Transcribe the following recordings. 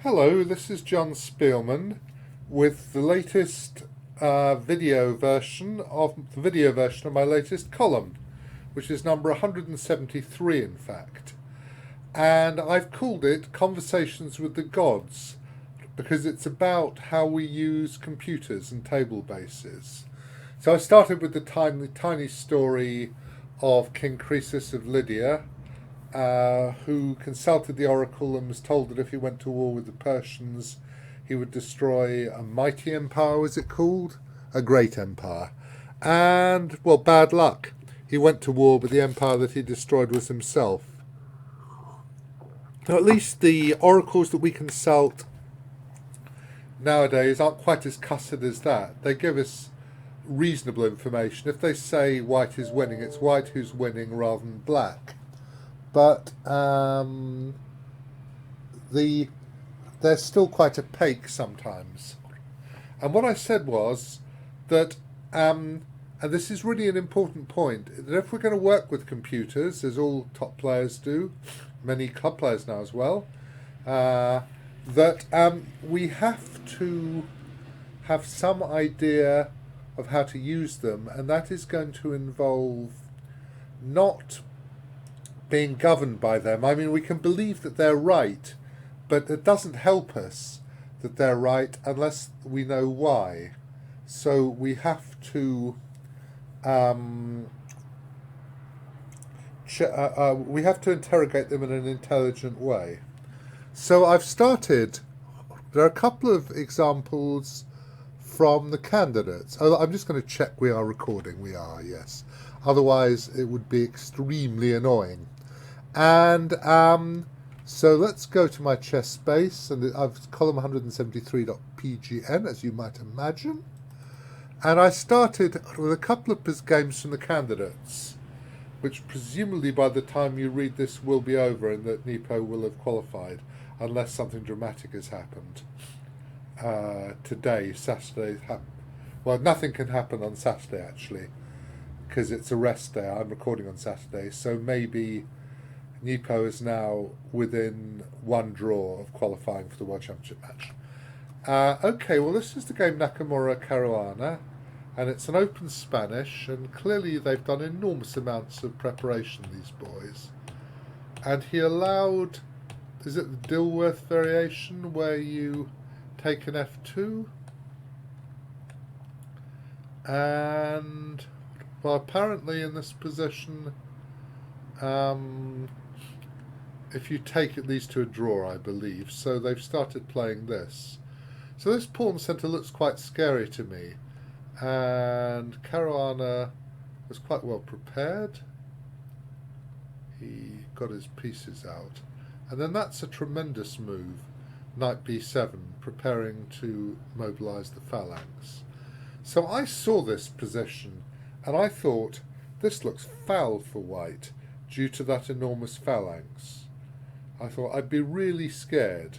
Hello, this is John Speelman with the latest video version of my latest column, which is number 173 in fact. And I've called it Conversations with the Gods because it's about how we use computers and table bases. So I started with the tiny story of King Croesus of Lydia, who consulted the oracle and was told that if he went to war with the Persians, he would destroy a mighty empire, was it called? A great empire. And, well, bad luck. He went to war, but the empire that he destroyed was himself. Now, at least the oracles that we consult nowadays aren't quite as cussed as that. They give us reasonable information. If they say white is winning, it's white who's winning rather than black. But they're still quite opaque sometimes. And what I said was that, and this is really an important point, that if we're going to work with computers, as all top players do, many club players now as well, that we have to have some idea of how to use them, and that is going to involve not being governed by them. I mean, we can believe that they're right, but it doesn't help us that they're right unless we know why. So we have to interrogate them in an intelligent way. So I've started. There are a couple of examples from the candidates. Oh, I'm just going to check we are recording. We are, yes. Otherwise, it would be extremely annoying. And so let's go to my chess space, and I've column 173.pgn, as you might imagine. And I started with a couple of games from the candidates, which presumably by the time you read this will be over and that Nepo will have qualified, unless something dramatic has happened. Today, Saturday, well, nothing can happen on Saturday actually, because it's a rest day. I'm recording on Saturday, so maybe Nepo is now within one draw of qualifying for the World Championship match. Okay, well, this is the game Nakamura-Caruana, and it's an open Spanish, and clearly they've done enormous amounts of preparation, these boys. And he allowed, is it the Dilworth variation, where you take an F2? And, well, apparently in this position, if you take it leads to a draw, I believe. So they've started playing this. So this pawn centre looks quite scary to me. And Caruana was quite well prepared. He got his pieces out. And then that's a tremendous move. Knight b7, preparing to mobilise the phalanx. So I saw this position and I thought, this looks foul for white due to that enormous phalanx. I thought I'd be really scared.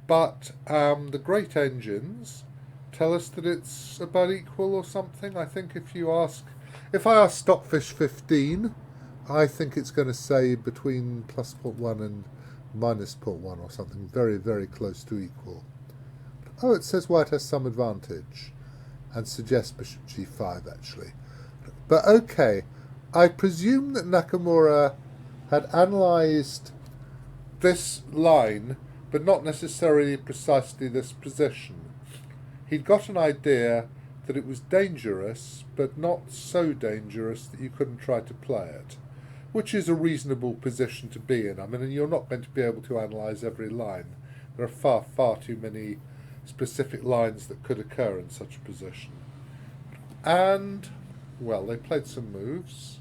But the great engines tell us that it's about equal or something. I think if I ask Stockfish 15, I think it's going to say between plus 0.1 and minus 0.1 or something, very, very close to equal. Oh, it says white has some advantage and suggests bishop g5 actually. But okay, I presume that Nakamura had analysed this line, but not necessarily precisely this position. He'd got an idea that it was dangerous, but not so dangerous that you couldn't try to play it, which is a reasonable position to be in. I mean, you're not going to be able to analyse every line. There are far, far too many specific lines that could occur in such a position. And, well, they played some moves.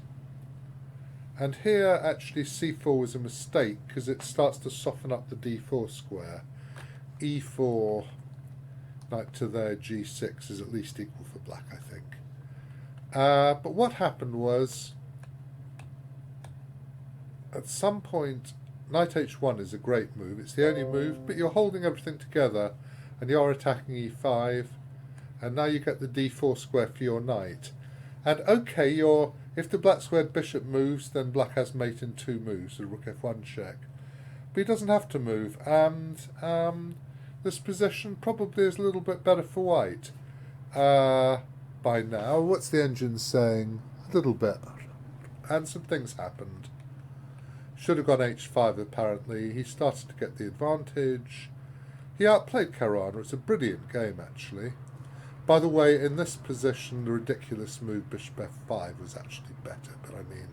And here, actually, c4 was a mistake because it starts to soften up the d4 square. e4, knight to there, g6 is at least equal for black, I think. But what happened was, at some point, knight h1 is a great move. It's the only move, but you're holding everything together, and you're attacking e5, and now you get the d4 square for your knight. And okay, if the black squared bishop moves, then black has mate in two moves, so rook f1 check. But he doesn't have to move, and this position probably is a little bit better for white. By now, what's the engine saying? A little bit. And some things happened. Should have gone h5 apparently. He started to get the advantage. He outplayed Caruana. It's a brilliant game actually. By the way, in this position, the ridiculous move Bishop f5 was actually better, but I mean,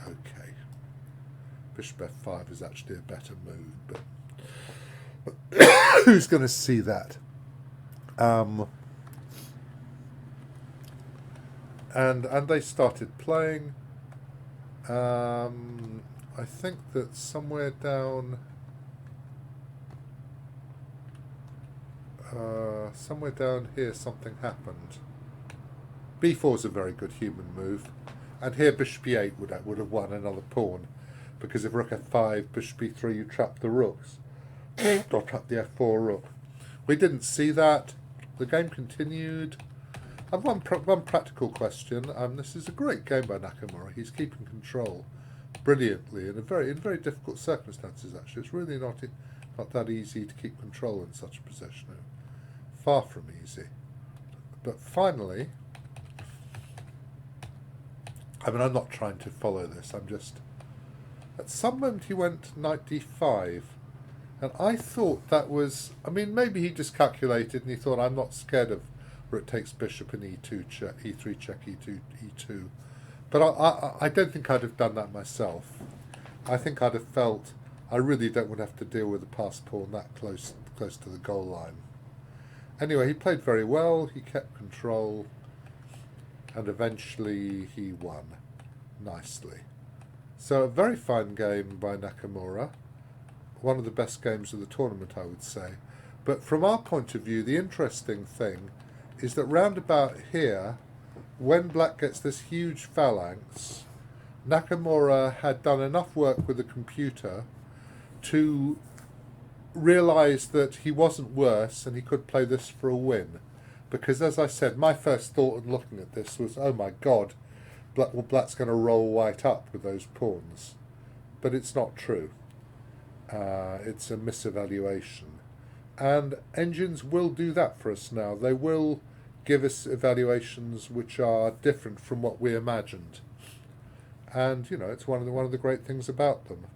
okay. Bishop f5 is actually a better move, but who's going to see that? And they started playing. I think that somewhere down here something happened. b4 is a very good human move, and here bishop e8 would have won another pawn, because if rook f5, bishop e3, you trap the rooks, or trap the f4 rook. We didn't see that. The game continued. I've one practical question. This is a great game by Nakamura. He's keeping control brilliantly in very difficult circumstances. Actually, it's really not that easy to keep control in such a position. Far from easy. But finally, I mean, I'm not trying to follow this. I'm just, at some moment he went knight d5, and I thought that was, I mean, maybe he just calculated and he thought, I'm not scared of rook takes bishop and e2 check, e3 check, e2 e2. But I don't think I'd have done that myself. I think I'd have felt I really don't want to have to deal with a passed pawn that close to the goal line. Anyway, he played very well. He kept control, and eventually he won nicely. So a very fine game by Nakamura. One of the best games of the tournament, I would say. But from our point of view, the interesting thing is that round about here, when black gets this huge phalanx, Nakamura had done enough work with the computer to realise that he wasn't worse and he could play this for a win. Because as I said, my first thought in looking at this was, oh my god, black's going to roll white up with those pawns. But it's not true. It's a misevaluation. And engines will do that for us now. They will give us evaluations which are different from what we imagined. And, you know, it's one of the great things about them.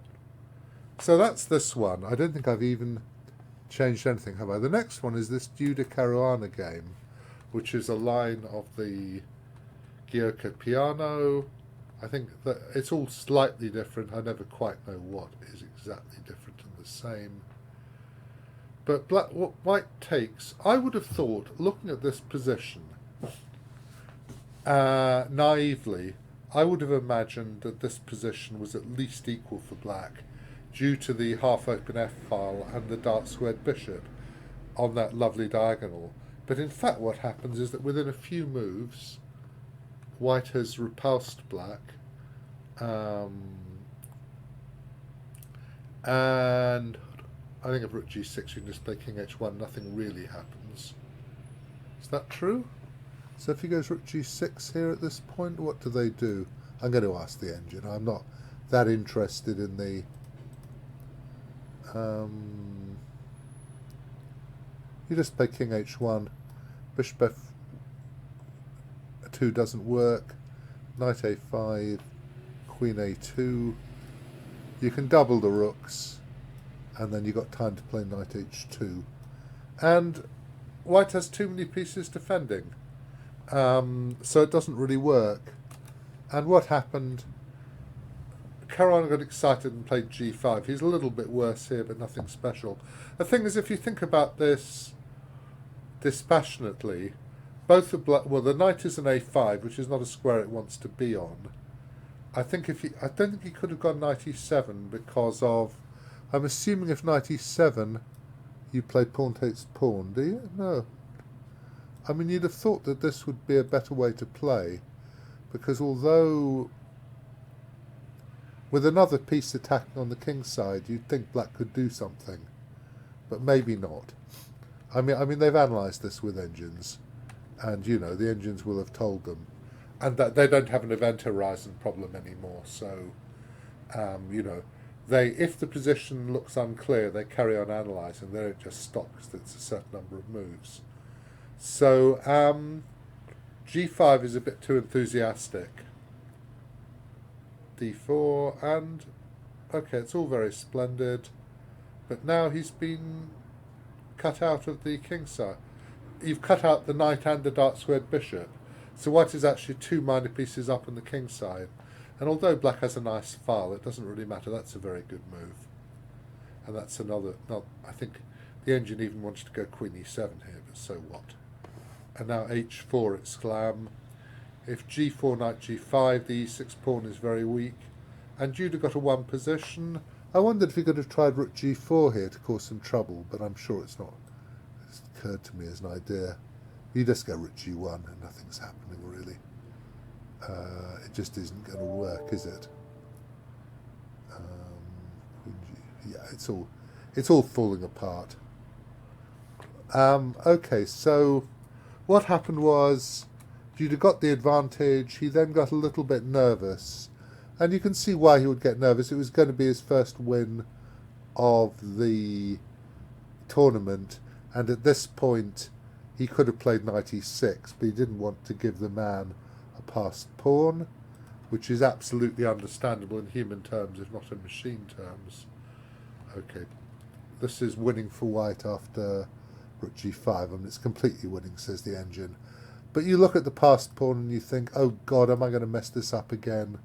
So that's this one. I don't think I've even changed anything, have I? The next one is this Duda Caruana game, which is a line of the Gioca piano. I think that it's all slightly different. I never quite know what is exactly different and the same. But what white takes, I would have thought, looking at this position, naively, I would have imagined that this position was at least equal for black, due to the half-open f-file and the dark squared bishop on that lovely diagonal. But in fact what happens is that within a few moves, white has repulsed black, and I think if rook g6 you can just play king h1, nothing really happens. Is that true? So if he goes rook g6 here at this point, what do they do? I'm going to ask the engine. I'm not that interested in the... you just play king h1, bishop f2 doesn't work, knight a5, queen a2. You can double the rooks, and then you've got time to play knight h2. And white has too many pieces defending, so it doesn't really work. And what happened? Caruana got excited and played g5. He's a little bit worse here, but nothing special. The thing is, if you think about this dispassionately, both the the knight is an a5, which is not a square it wants to be on. I don't think he could have gone knight e7 because of... I'm assuming if knight e7, you play pawn takes pawn, do you? No. I mean, you'd have thought that this would be a better way to play, because although with another piece attacking on the king's side, you'd think black could do something, but maybe not. I mean, they've analysed this with engines, and you know the engines will have told them, and that they don't have an event horizon problem anymore. So, you know, if the position looks unclear, they carry on analysing. They don't just stop because it's a certain number of moves. So g5 is a bit too enthusiastic. d4, and okay, it's all very splendid, but now he's been cut out of the king side. You've cut out the knight and the dark squared bishop, so white is actually 2 minor pieces up on the king side. And although black has a nice file, it doesn't really matter. That's a very good move. And that's another... No, I think the engine even wanted to go queen e7 here, but so what? And now h4 exclam. If g4, knight g5, the e6 pawn is very weak. And Judah got a 1 position. I wondered if he could have tried rook g4 here to cause some trouble, but I'm sure it's not. It's occurred to me as an idea. You just go rook g1 and nothing's happening really. It just isn't going to work, is it? Yeah, it's all falling apart. Okay, so what happened was Judah got the advantage. He then got a little bit nervous, and you can see why he would get nervous. It was going to be his first win of the tournament, and at this point he could have played knight e6, but he didn't want to give the man a passed pawn, which is absolutely understandable in human terms, if not in machine terms. Okay, this is winning for white after rook g5. I mean, it's completely winning, says the engine. But you look at the passed pawn and you think, oh God, am I going to mess this up again?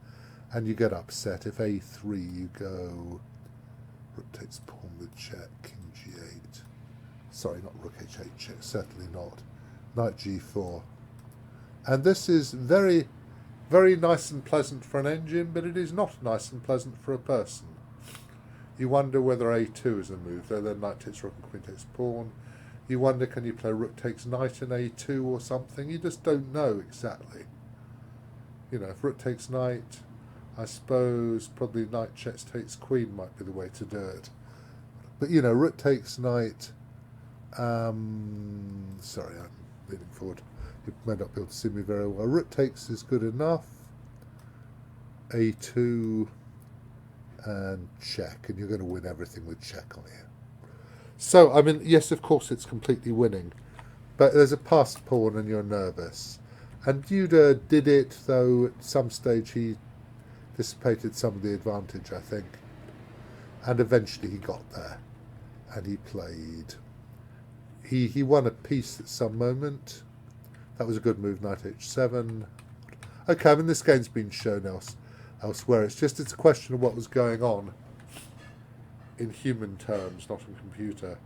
And you get upset. If a3, you go rook takes pawn with check, king g8. Sorry, not rook h8 check, certainly not. Knight g4. And this is very, very nice and pleasant for an engine, but it is not nice and pleasant for a person. You wonder whether a2 is a move, though then knight takes rook and queen takes pawn. You wonder, can you play rook takes knight in a2 or something? You just don't know exactly. You know, if rook takes knight, I suppose probably knight checks takes queen might be the way to do it. But, you know, rook takes knight... sorry, I'm leaning forward. You may not be able to see me very well. Rook takes is good enough. a2 and check, and you're going to win everything with check on here. So, I mean, yes, of course it's completely winning, but there's a passed pawn and you're nervous. And Judah did it, though at some stage he dissipated some of the advantage, I think. And eventually he got there, and he played. He won a piece at some moment. That was a good move, knight h7. Okay, I mean, this game's been shown elsewhere. It's a question of what was going on in human terms, not in computer.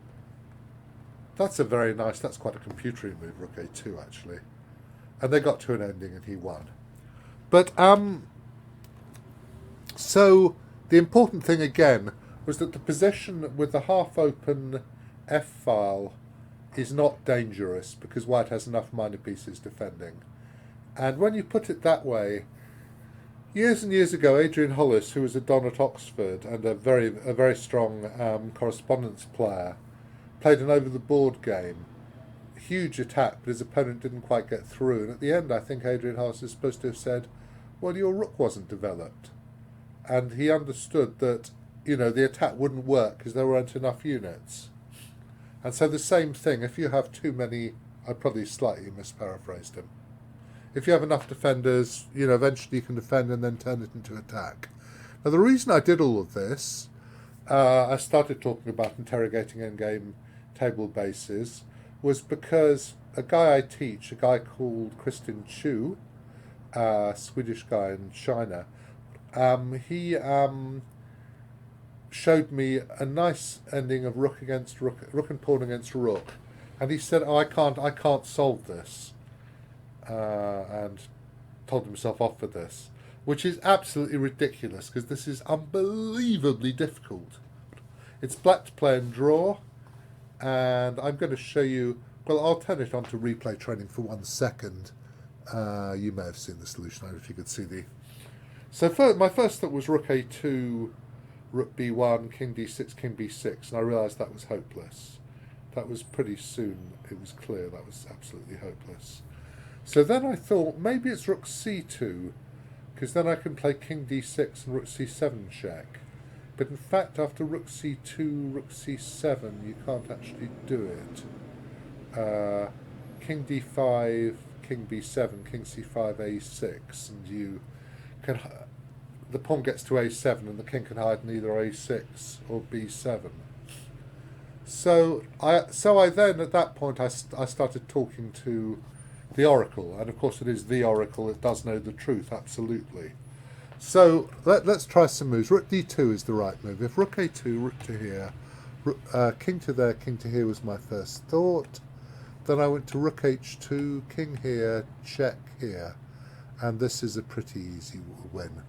That's quite a computery move, rook a2, actually. And they got to an ending and he won. But, so the important thing again was that the position with the half-open f-file is not dangerous because white has enough minor pieces defending. And when you put it that way, years and years ago, Adrian Hollis, who was a Don at Oxford and a very strong correspondence player, played an over-the-board game. Huge attack, but his opponent didn't quite get through. And at the end, I think Adrian Hollis is supposed to have said, well, your rook wasn't developed. And he understood that, you know, the attack wouldn't work because there weren't enough units. And so the same thing, if you have too many, I probably slightly misparaphrased him. If you have enough defenders, you know, eventually you can defend and then turn it into attack. Now, the reason I did all of this, I started talking about interrogating endgame table bases, was because a guy I teach, a guy called Christian Chu, a Swedish guy in China, he showed me a nice ending of rook against rook, rook and pawn against rook, and he said, "Oh, I can't solve this," and told himself off for this, which is absolutely ridiculous because this is unbelievably difficult. It's black to play and draw, and I'm going to show you. Well, I'll turn it on to replay training for 1 second. You may have seen the solution. I don't know if you could see the. So my first thought was rook a2. Rook b1, king d6, king b6, and I realised that was hopeless. That was pretty soon, it was clear that was absolutely hopeless. So then I thought, maybe it's rook c2, because then I can play king d6 and rook c7 check. But in fact, after rook c2, rook c7, you can't actually do it. King d5, king b7, king c5, a6, and you can. The pawn gets to a7, and the king can hide in either a6 or b7. So I then at that point I started talking to the oracle, and of course it is the oracle. It does know the truth, absolutely. So let's try some moves. Rook d2 is the right move. If rook a2, rook to here, king to there, king to here was my first thought. Then I went to rook h2, king here, check here, and this is a pretty easy win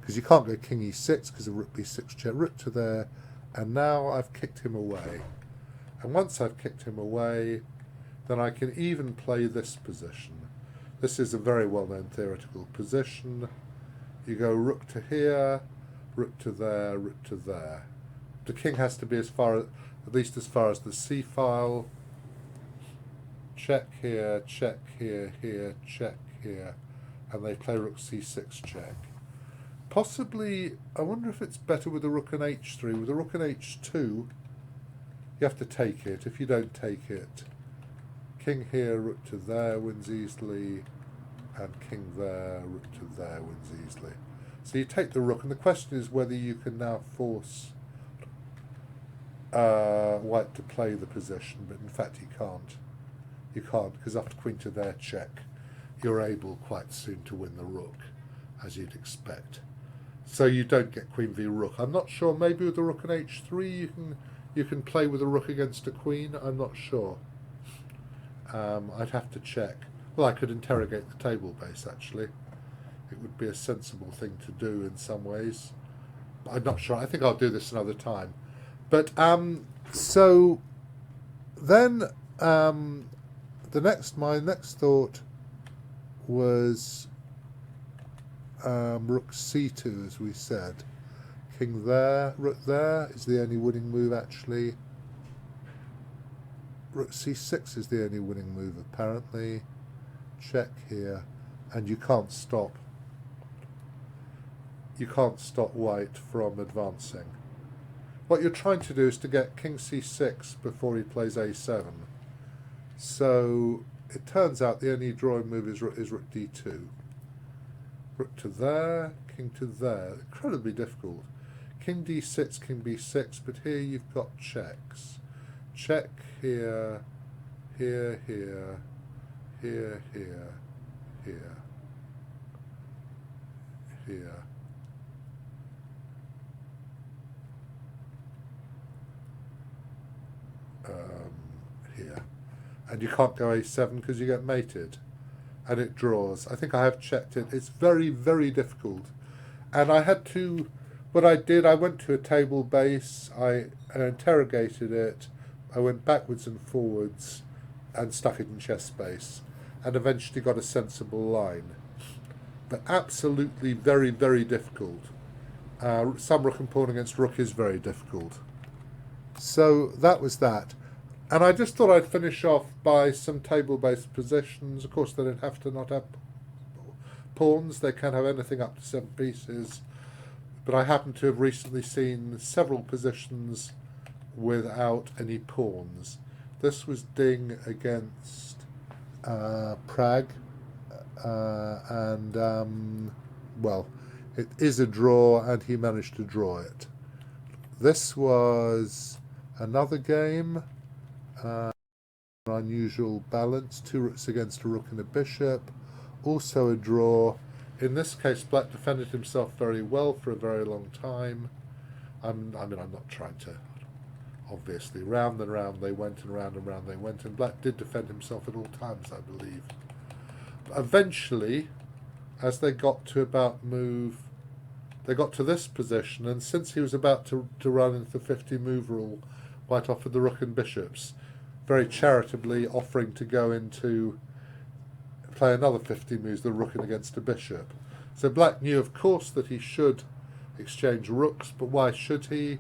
because you can't go king e6 because of rook b6 check, rook to there, and now I've kicked him away. And once I've kicked him away, then I can even play this position. This is a very well-known theoretical position. You go rook to here, rook to there, rook to there. The king has to be as far, at least as far as the c-file. Check here, here, check here, and they play rook c6 check. Possibly, I wonder if it's better with a rook and h3. With a rook and h2, you have to take it. If you don't take it, king here, rook to there wins easily, and king there, rook to there wins easily. So you take the rook, and the question is whether you can now force white to play the position, but in fact you can't. You can't, because after queen to there check, you're able quite soon to win the rook, as you'd expect. So you don't get queen v rook. I'm not sure. Maybe with the rook and h3 you can play with a rook against a queen. I'm not sure. I'd have to check. Well, I could interrogate the table base, actually. It would be a sensible thing to do in some ways. But I'm not sure. I think I'll do this another time. But so then my next thought was rook c2, as we said. King there, rook there is the only winning move, actually. Rook c6 is the only winning move, apparently. Check here, and you can't stop. You can't stop white from advancing. What you're trying to do is to get king c6 before he plays a7. So it turns out the only drawing move is rook d2. Rook to there, king to there. Incredibly difficult. King d6, king b6, but here you've got checks. Check here, here, here, here, here, here, here. Here. And you can't go a7 because you get mated. And it draws. I think I have checked it. It's very, very difficult. And I had to, what I did, I went to a table base, I interrogated it, I went backwards and forwards and stuck it in chess space, and eventually got a sensible line. But absolutely very, very difficult. Some rook and pawn against rook is very difficult. So that was that. And I just thought I'd finish off by some table-based positions. Of course, they don't have to not have pawns. They can have anything up to 7 pieces. But I happen to have recently seen several positions without any pawns. This was Ding against Prague. Well, it is a draw, and he managed to draw it. This was another game. Unusual balance, 2 rooks against a rook and a bishop, also a draw. In this case, black defended himself very well for a very long time. I'm not trying to, obviously, round and round they went, and round they went, and black did defend himself at all times, I believe. But eventually, as they got to they got to this position, and since he was about to run into the 50 move rule, white offered the rook and bishops, very charitably offering to go into play another 50 moves, the rook and against a bishop. So black knew, of course, that he should exchange rooks, but why should he?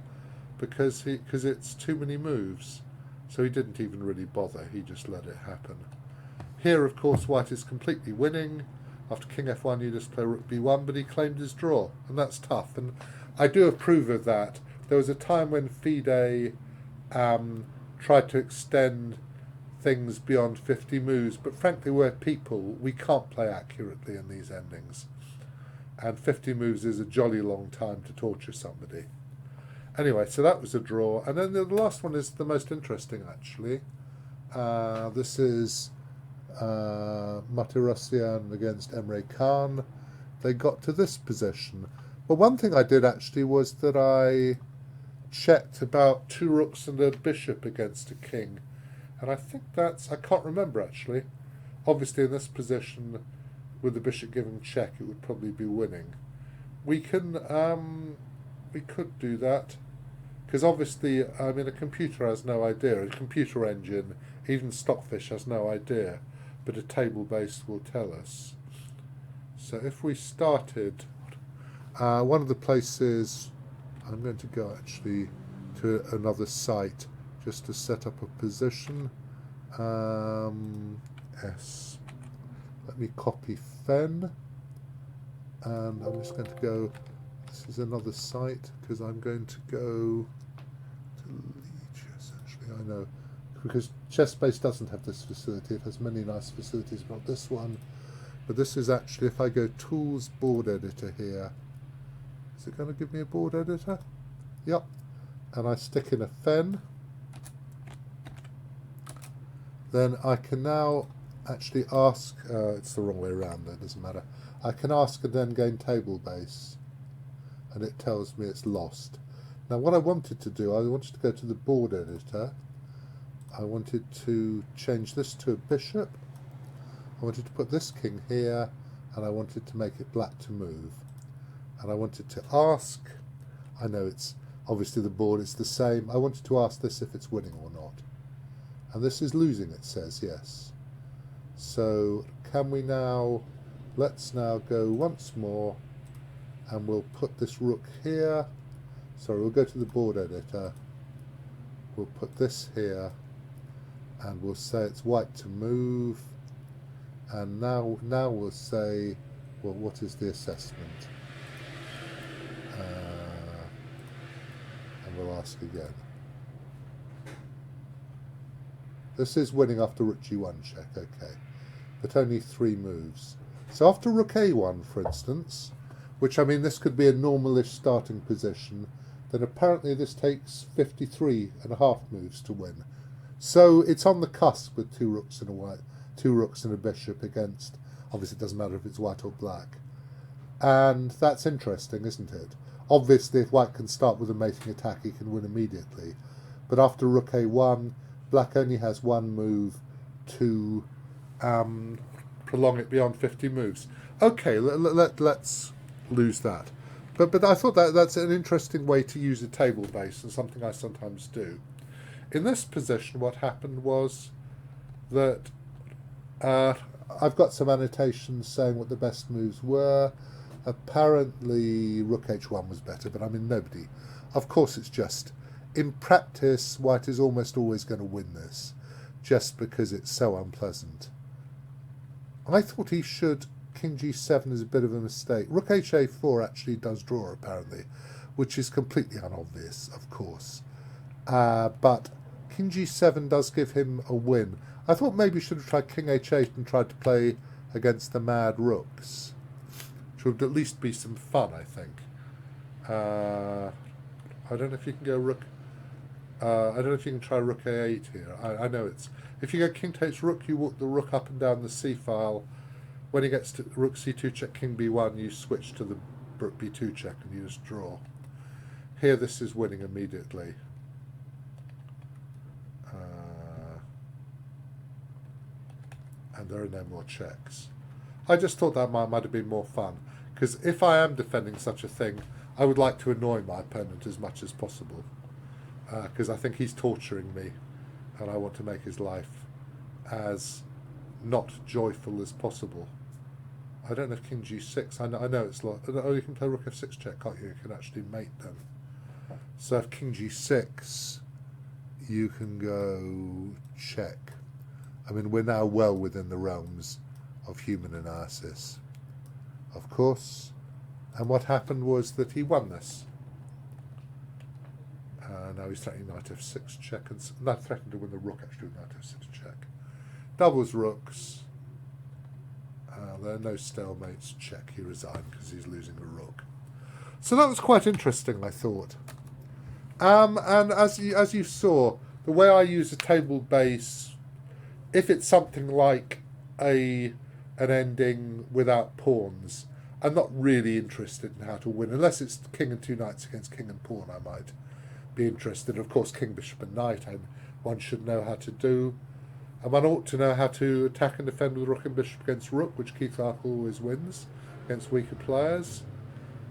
Because it's too many moves. So he didn't even really bother, he just let it happen. Here, of course, white is completely winning. After king f1, you just play rook b1, but he claimed his draw, and that's tough. And I do approve of that. There was a time when FIDE tried to extend things beyond 50 moves, but frankly, we're people. We can't play accurately in these endings. And 50 moves is a jolly long time to torture somebody. Anyway, so that was a draw. And then the last one is the most interesting, actually. This is Matirosian against Emre Khan. They got to this position. But one thing I did, actually, was that I checked about 2 rooks and a bishop against a king. And I think that's... I can't remember, actually. Obviously, in this position, with the bishop giving check, it would probably be winning. We can... we could do that. Because obviously, I mean, a computer has no idea. A computer engine, even Stockfish, has no idea. But a table base will tell us. So if we started... one of the places... I'm going to go, actually, to another site just to set up a position. S. Let me copy Fen. And I'm just going to go... This is another site, because I'm going to go to Liege, actually, I know. Because ChessBase doesn't have this facility. It has many nice facilities, but not this one. But this is actually, if I go Tools, Board Editor here, is it going to give me a board editor? Yep. And I stick in a Fen. Then I can now actually ask, it's the wrong way around, that doesn't matter. I can ask and then gain table base. And it tells me it's lost. Now what I wanted to do, I wanted to go to the board editor. I wanted to change this to a bishop. I wanted to put this king here, and I wanted to make it black to move. And I wanted to ask, I know it's obviously the board is the same, I wanted to ask this if it's winning or not. And this is losing, it says, yes. So can we now, let's now go once more, and we'll put this rook here. Sorry, we'll go to the board editor. We'll put this here, and we'll say it's white to move. And now we'll say, well, what is the assessment? And we'll ask again. This is winning after rook g1 check, okay. But only 3 moves. So after rook a1, for instance, which, I mean, this could be a normalish starting position, then apparently this takes 53.5 moves to win. So it's on the cusp with 2 rooks and a white, 2 rooks and a bishop against, obviously it doesn't matter if it's white or black. And that's interesting, isn't it? Obviously, if white can start with a mating attack, he can win immediately. But after rook a1, black only has 1 move to prolong it beyond 50 moves. Okay, let's lose that. But I thought that's an interesting way to use a table base, and something I sometimes do. In this position, what happened was that I've got some annotations saying what the best moves were. Apparently, rook h1 was better, but I mean, nobody. Of course, it's just, in practice, white is almost always going to win this, just because it's so unpleasant. I thought he should... King g7 is a bit of a mistake. Rook ha4 actually does draw, apparently, which is completely unobvious, of course. But King g7 does give him a win. I thought maybe he should have tried King h8 and tried to play against the mad rooks, which would at least be some fun, I think. I don't know if you can go rook... I don't know if you can try rook a8 here. I know it's... If you go king takes rook, you walk the rook up and down the c-file. When he gets to rook c2 check, king b1, you switch to the rook b2 check and you just draw. Here this is winning immediately. And there are no more checks. I just thought that might have been more fun, because if I am defending such a thing, I would like to annoy my opponent as much as possible, because I think he's torturing me, and I want to make his life as not joyful as possible. I don't know if king g6, I know it's like, oh, you can play rook f6 check, can't you? You can actually mate them. So if king g6, you can go check. I mean, we're now well within the realms of human analysis, of course. And what happened was that he won this. now he's threatening knight f6 check, and not threatening to win the rook actually with knight f6 check. Doubles rooks. There are no stalemates. Check. He resigned because he's losing a rook. So that was quite interesting, I thought. And as you saw, the way I use a table base, if it's something like an ending without pawns, I'm not really interested in how to win, unless it's king and two knights against king and pawn. I might be interested. Of course, king, bishop, and knight, and one should know how to do. And one ought to know how to attack and defend with rook and bishop against rook, which Keith Clark always wins against weaker players,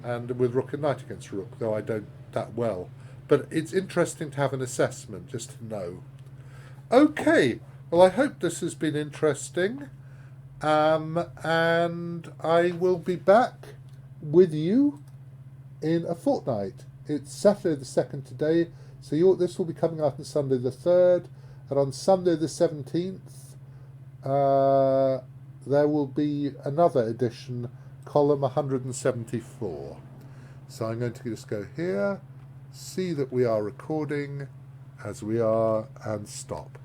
and with rook and knight against rook, though I don't that well. But it's interesting to have an assessment, just to know. Okay, well, I hope this has been interesting, and I will be back with you in a fortnight. It's Saturday the 2nd today, so this will be coming out on Sunday the 3rd. And on Sunday the 17th, there will be another edition, column 174. So I'm going to just go here, see that we are recording, as we are, and stop.